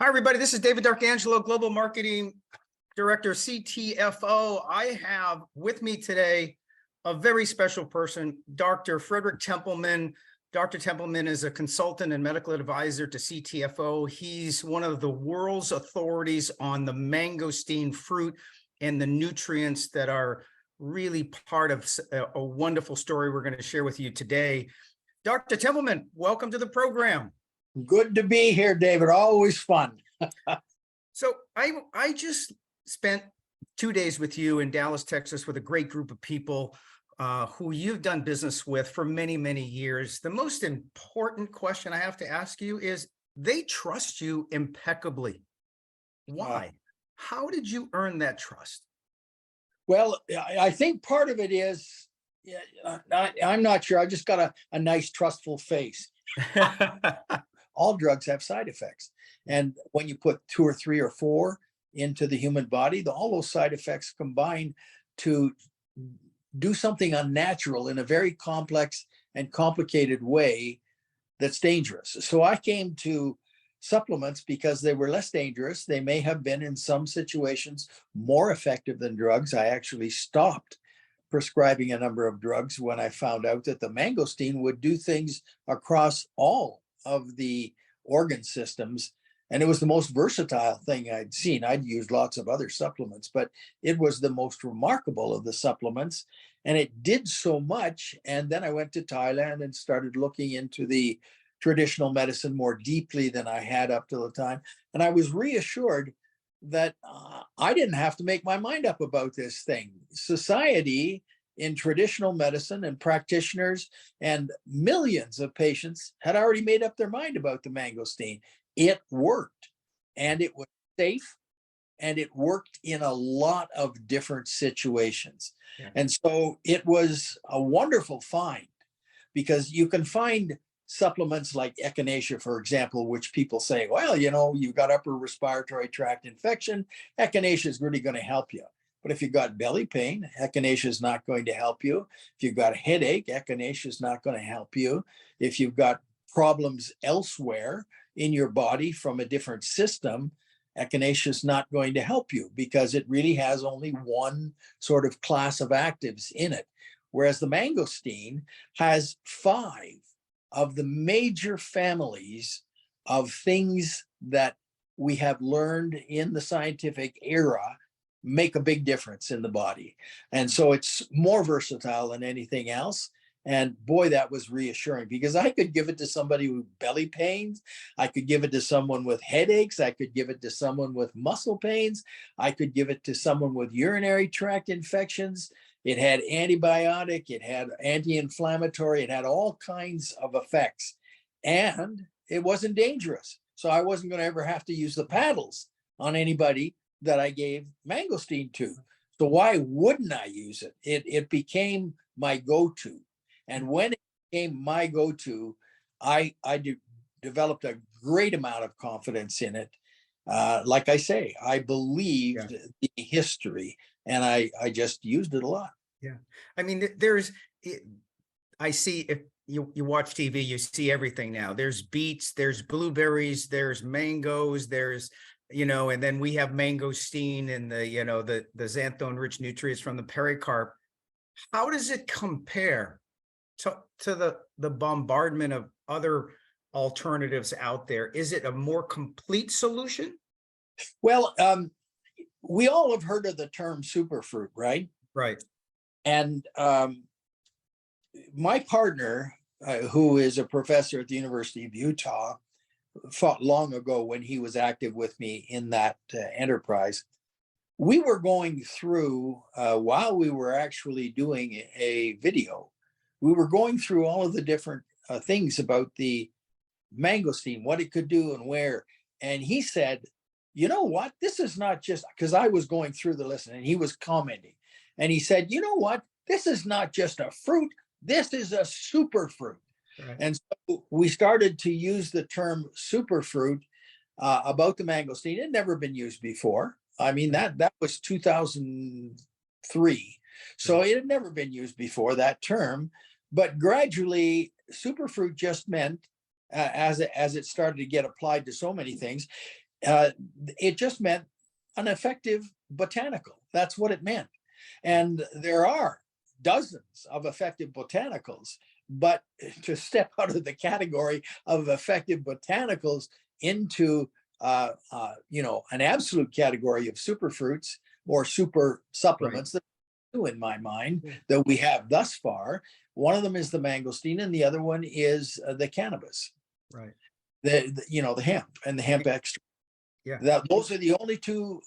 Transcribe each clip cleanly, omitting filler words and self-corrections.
Hi, everybody. This is David D'Arcangelo, Global Marketing Director, CTFO. I have with me today a very special person, Dr. Frederick Templeman. Dr. Templeman is a consultant and medical advisor to CTFO. He's one of the world's authorities on the mangosteen fruit and the nutrients that are really part of a wonderful story we're going to share with you today. Dr. Templeman, welcome to the program. Good to be here, David. Always fun. So I just spent 2 days with you in Dallas, Texas, with a great group of people who you've done business with for many, many years. The most important question I have to ask you is, they trust you impeccably. Why? How did you earn that trust? Well, I think part of it is, I'm not sure. I just got a nice, trustful face. All drugs have side effects. And when you put 2 or 3 or 4 into the human body, all those side effects combine to do something unnatural in a very complex and complicated way that's dangerous. So I came to supplements because they were less dangerous. They may have been in some situations more effective than drugs. I actually stopped prescribing a number of drugs when I found out that the mangosteen would do things across all of the organ systems. And it was the most versatile thing I'd seen. I'd used lots of other supplements, but it was the most remarkable of the supplements. And it did so much. And then I went to Thailand and started looking into the traditional medicine more deeply than I had up to the time. And I was reassured that I didn't have to make my mind up about this thing. Society in traditional medicine and practitioners and millions of patients had already made up their mind about the mangosteen. It worked, and it was safe, and it worked in a lot of different situations. Yeah. And so it was a wonderful find, because you can find supplements like echinacea, for example, which people say, well, you've got upper respiratory tract infection, echinacea is really going to help you. But if you've got belly pain, echinacea is not going to help you. If you've got a headache, echinacea is not going to help you. If you've got problems elsewhere in your body from a different system, echinacea is not going to help you, because it really has only one sort of class of actives in it. Whereas the mangosteen has 5 of the major families of things that we have learned in the scientific era make a big difference in the body. And so it's more versatile than anything else. And boy, that was reassuring, because I could give it to somebody with belly pains. I could give it to someone with headaches. I could give it to someone with muscle pains. I could give it to someone with urinary tract infections. It had antibiotic, it had anti-inflammatory, it had all kinds of effects, and it wasn't dangerous. So I wasn't going to ever have to use the paddles on anybody that I gave mangosteen to. So why wouldn't I use it? It became my go-to. And when it became my go-to, I developed a great amount of confidence in it. Like I say, I believed the history, and I just used it a lot. Yeah. I mean, I see, if you watch TV, you see everything now. There's beets, there's blueberries, there's mangoes, there's, and then we have mangosteen and the xantho-enriched nutrients from the pericarp. How does it compare to the bombardment of other alternatives out there? Is it a more complete solution? Well, we all have heard of the term superfruit, right? Right. And my partner, who is a professor at the University of Utah, thought long ago, when he was active with me in that enterprise, we were going through, while we were actually doing a video, we were going through all of the different things about the mangosteen, what it could do and where. And he said, you know what, this is not just, because I was going through the list and he was commenting, and he said, you know what, this is not just a fruit, this is a superfruit. Right. And so we started to use the term superfruit about the mangosteen. It had never been used before. I mean, that was 2003. So it had never been used before, that term. But gradually, superfruit just meant, as it started to get applied to so many things, uh, it just meant an effective botanical. That's what it meant. And there are dozens of effective botanicals, but to step out of the category of effective botanicals into an absolute category of superfruits or super Right. supplements, that two in my mind that we have thus far. One of them is the mangosteen, and the other one is the cannabis, Right. the hemp and the hemp extract. Yeah. Those are the only two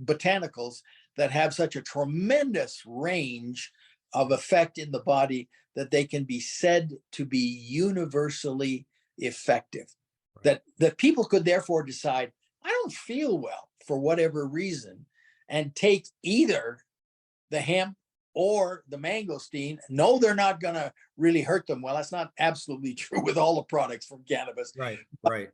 botanicals that have such a tremendous range of effect in the body that they can be said to be universally effective. Right. That people could therefore decide, I don't feel well for whatever reason, and take either the hemp or the mangosteen. No, they're not going to really hurt them. Well, that's not absolutely true with all the products from cannabis. Right. Right.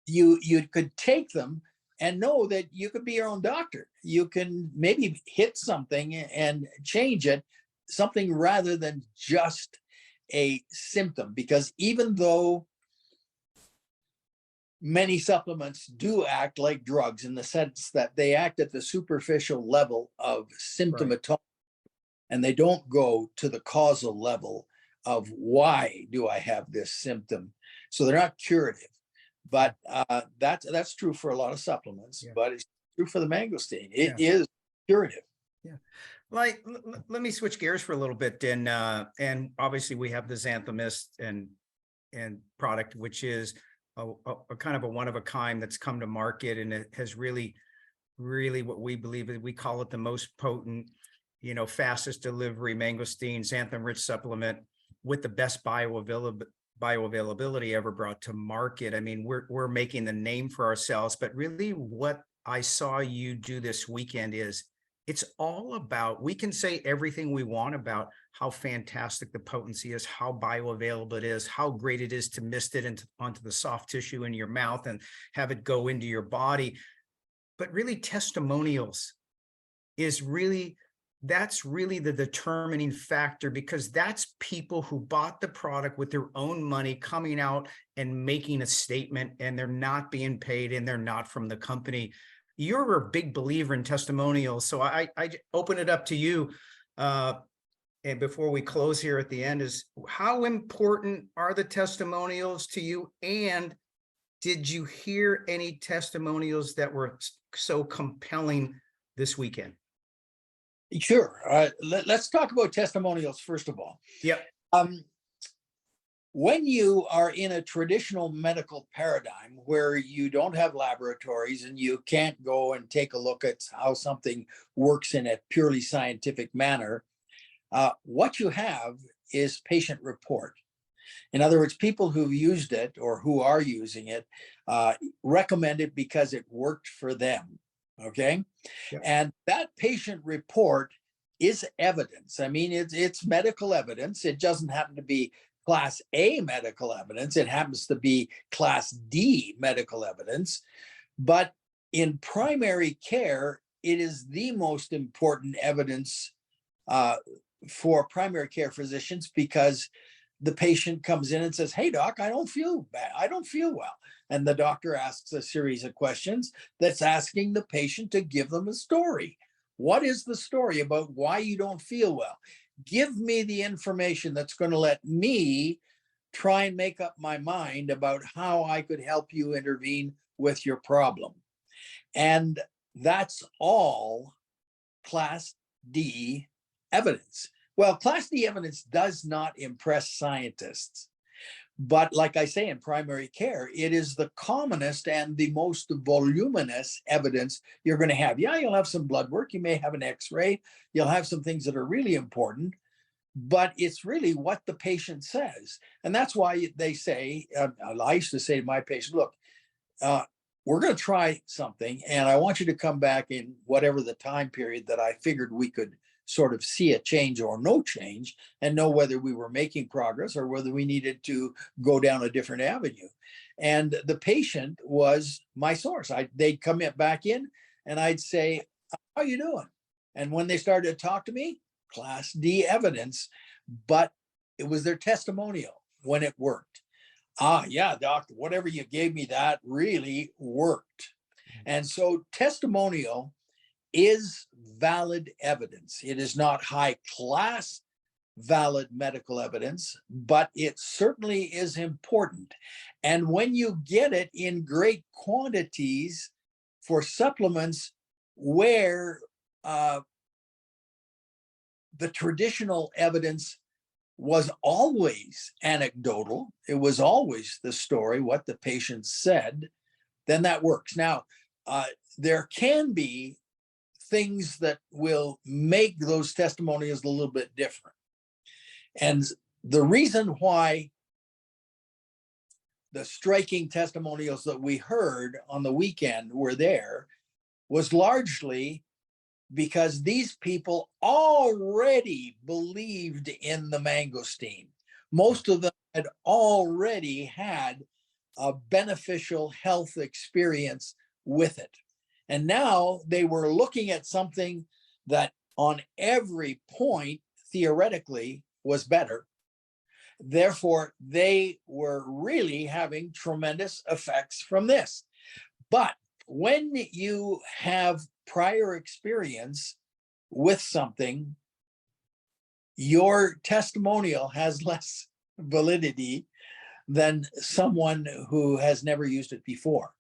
You could take them and know that you could be your own doctor. You can maybe hit something and change it, something rather than just a symptom. Because even though many supplements do act like drugs in the sense that they act at the superficial level of Right. symptomatology, and they don't go to the causal level of why do I have this symptom. So they're not curative. But that's true for a lot of supplements, Yeah. but it's true for the mangosteen. It Yeah. is curative. Yeah. Like, let me switch gears for a little bit. And obviously we have the XanthoMyst and product, which is a kind of a one of a kind that's come to market, and it has really what we believe is, we call it the most potent, fastest delivery mangosteen xanthan rich supplement with the best bioavailability ever brought to market. I mean, we're making the name for ourselves, but really what I saw you do this weekend is, it's all about, we can say everything we want about how fantastic the potency is, how bioavailable it is, how great it is to mist it onto the soft tissue in your mouth and have it go into your body. But really, testimonials is really, that's really the determining factor, because that's people who bought the product with their own money coming out and making a statement, and they're not being paid and they're not from the company. You're a big believer in testimonials. So I open it up to you. And before we close here at the end, is how important are the testimonials to you? And did you hear any testimonials that were so compelling this weekend? Sure. Let's talk about testimonials first of all. Yep. When you are in a traditional medical paradigm where you don't have laboratories and you can't go and take a look at how something works in a purely scientific manner, what you have is patient report. In other words, people who've used it or who are using it recommend it because it worked for them. Okay. Yep. And that patient report is evidence. I mean, it's medical evidence. It doesn't happen to be class A medical evidence. It happens to be class D medical evidence. But in primary care, it is the most important evidence for primary care physicians, because the patient comes in and says, hey, doc, I don't feel bad. I don't feel well. And the doctor asks a series of questions that's asking the patient to give them a story. What is the story about why you don't feel well? Give me the information that's going to let me try and make up my mind about how I could help you intervene with your problem. And that's all class D evidence. Well, class D evidence does not impress scientists. But like I say, in primary care, it is the commonest and the most voluminous evidence you're going to have. Yeah, you'll have some blood work. You may have an x-ray. You'll have some things that are really important. But it's really what the patient says. And that's why they say, I used to say to my patient, look, we're going to try something, and I want you to come back in whatever the time period that I figured we could sort of see a change or no change, and know whether we were making progress or whether we needed to go down a different avenue. And the patient was my source. They'd come back in and I'd say, how are you doing? And when they started to talk to me, class D evidence, but it was their testimonial when it worked. Yeah, doctor, whatever you gave me, that really worked. And so testimonial is valid evidence. It is not high class valid medical evidence, but it certainly is important. And when you get it in great quantities for supplements where the traditional evidence was always anecdotal, it was always the story, what the patient said, then that works. Now, there can be things that will make those testimonials a little bit different. And the reason why the striking testimonials that we heard on the weekend were there was largely because these people already believed in the mangosteen. Most of them had already had a beneficial health experience with it. And now they were looking at something that on every point theoretically was better. Therefore, they were really having tremendous effects from this. But when you have prior experience with something, your testimonial has less validity than someone who has never used it before.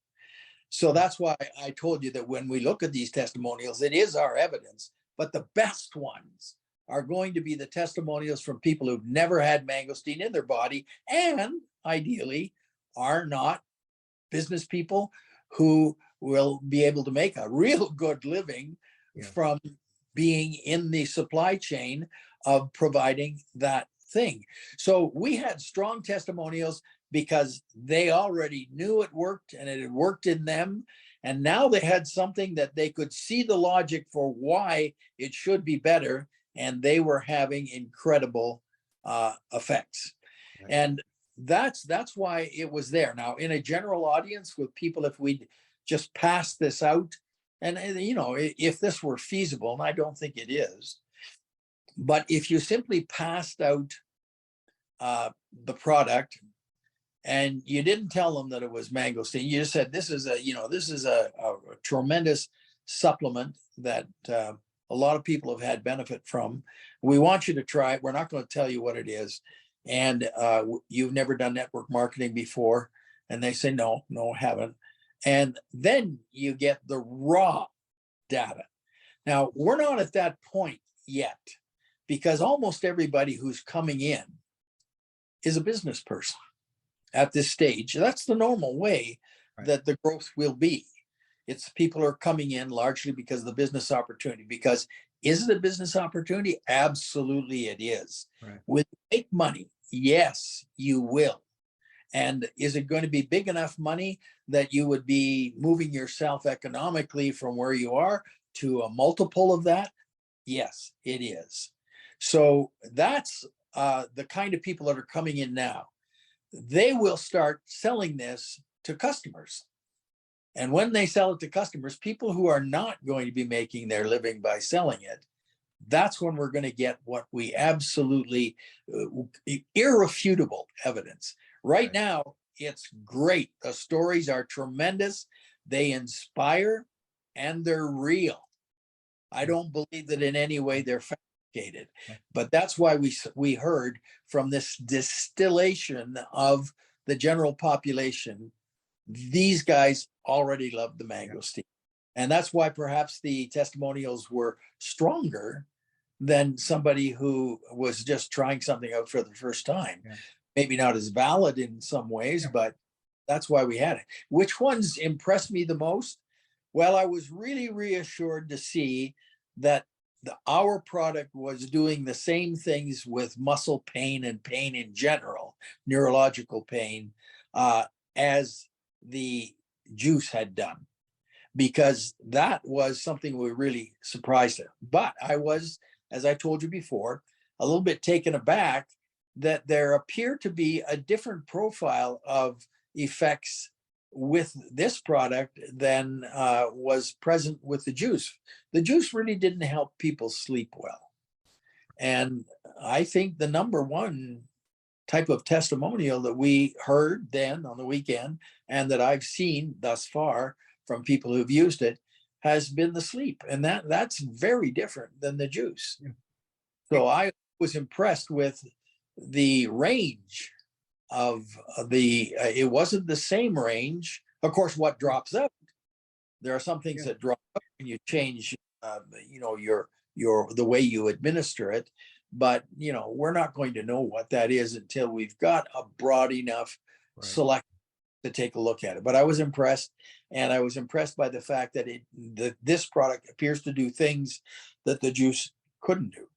So that's why I told you that when we look at these testimonials, it is our evidence, but the best ones are going to be the testimonials from people who've never had mangosteen in their body and ideally are not business people who will be able to make a real good living from being in the supply chain of providing that thing. So we had strong testimonials because they already knew it worked and it had worked in them. And now they had something that they could see the logic for why it should be better. And they were having incredible effects. Right. And that's why it was there. Now, in a general audience with people, if we just pass this out, and you know, if this were feasible, and I don't think it is, but if you simply passed out the product and you didn't tell them that it was mangosteen, you just said, this is a tremendous supplement that a lot of people have had benefit from. We want you to try it. We're not going to tell you what it is. And you've never done network marketing before. And they say, no, haven't. And then you get the raw data. Now, we're not at that point yet because almost everybody who's coming in is a business person at this stage. That's the normal way that the growth will be. It's people are coming in largely because of the business opportunity. Because is it a business opportunity? Absolutely it is. Right. Will you make money? Yes, you will. And is it going to be big enough money that you would be moving yourself economically from where you are to a multiple of that? Yes, it is. So that's the kind of people that are coming in now. They will start selling this to customers. And when they sell it to customers, people who are not going to be making their living by selling it, that's when we're going to get what we absolutely irrefutable evidence. Right now, it's great. The stories are tremendous. They inspire and they're real. I don't believe that in any way they're fabricated, but that's why we heard from this distillation of the general population. These guys already love the mangosteen. And that's why perhaps the testimonials were stronger than somebody who was just trying something out for the first time. Yeah. Maybe not as valid in some ways, but that's why we had it. Which ones impressed me the most? Well, I was really reassured to see that our product was doing the same things with muscle pain and pain in general, neurological pain, as the juice had done, because that was something we were really surprised at. But I was, as I told you before, a little bit taken aback that there appeared to be a different profile of effects with this product than was present with the juice. The juice really didn't help people sleep well. And I think the number one type of testimonial that we heard then on the weekend and that I've seen thus far from people who've used it has been the sleep. And that's very different than the juice. Yeah. So I was impressed with the range of it wasn't the same range. Of course, what drops out, there are some things Yeah. that drop out when you change, the way you administer it. But, we're not going to know what that is until we've got a broad enough Right. select to take a look at it. But I was impressed, and I was impressed by the fact that this product appears to do things that the juice couldn't do.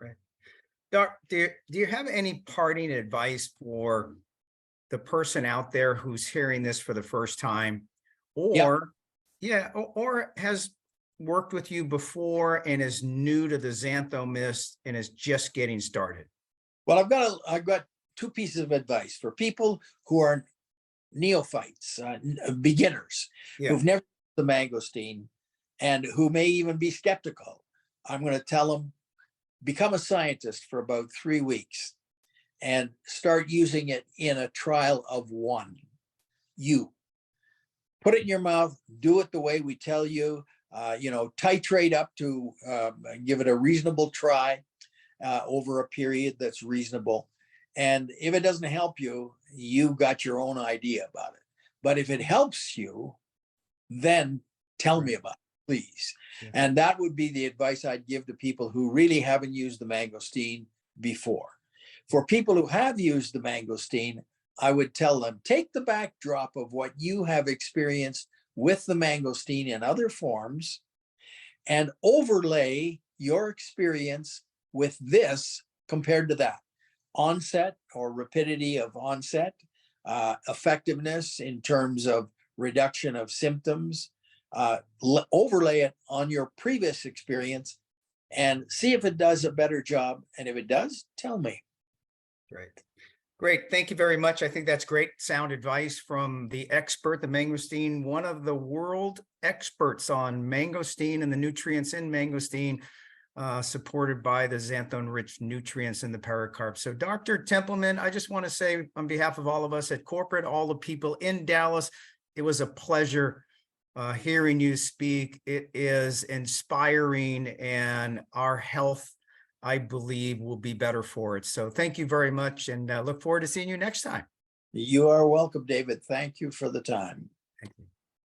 Right. Doc, do you have any parting advice for the person out there who's hearing this for the first time, or or has worked with you before and is new to the XanthoMyst and is just getting started? Well, I've got two pieces of advice for people who are neophytes, beginners, Yeah. who've never used the mangosteen and who may even be skeptical. I'm going to tell them, become a scientist for about 3 weeks and start using it in a trial of one. You put it in your mouth, do it the way we tell you, titrate up to give it a reasonable try over a period that's reasonable. And if it doesn't help you, you've got your own idea about it. But if it helps you, then tell me about it, please. Yeah. And that would be the advice I'd give to people who really haven't used the mangosteen before. For people who have used the mangosteen, I would tell them, take the backdrop of what you have experienced with the mangosteen in other forms and overlay your experience with this compared to that. Onset or rapidity of onset, effectiveness in terms of reduction of symptoms, overlay it on your previous experience and see if it does a better job. And if it does, tell me. Great. Great. Thank you very much. I think that's great sound advice from the expert, the mangosteen, one of the world experts on mangosteen and the nutrients in mangosteen, supported by the xanthone-rich nutrients in the pericarp. So Dr. Templeman, I just want to say on behalf of all of us at corporate, all the people in Dallas, it was a pleasure hearing you speak. It is inspiring, and our health, I believe, will be better for it. So thank you very much, and look forward to seeing you next time. You are welcome, David. Thank you for the time. Thank you.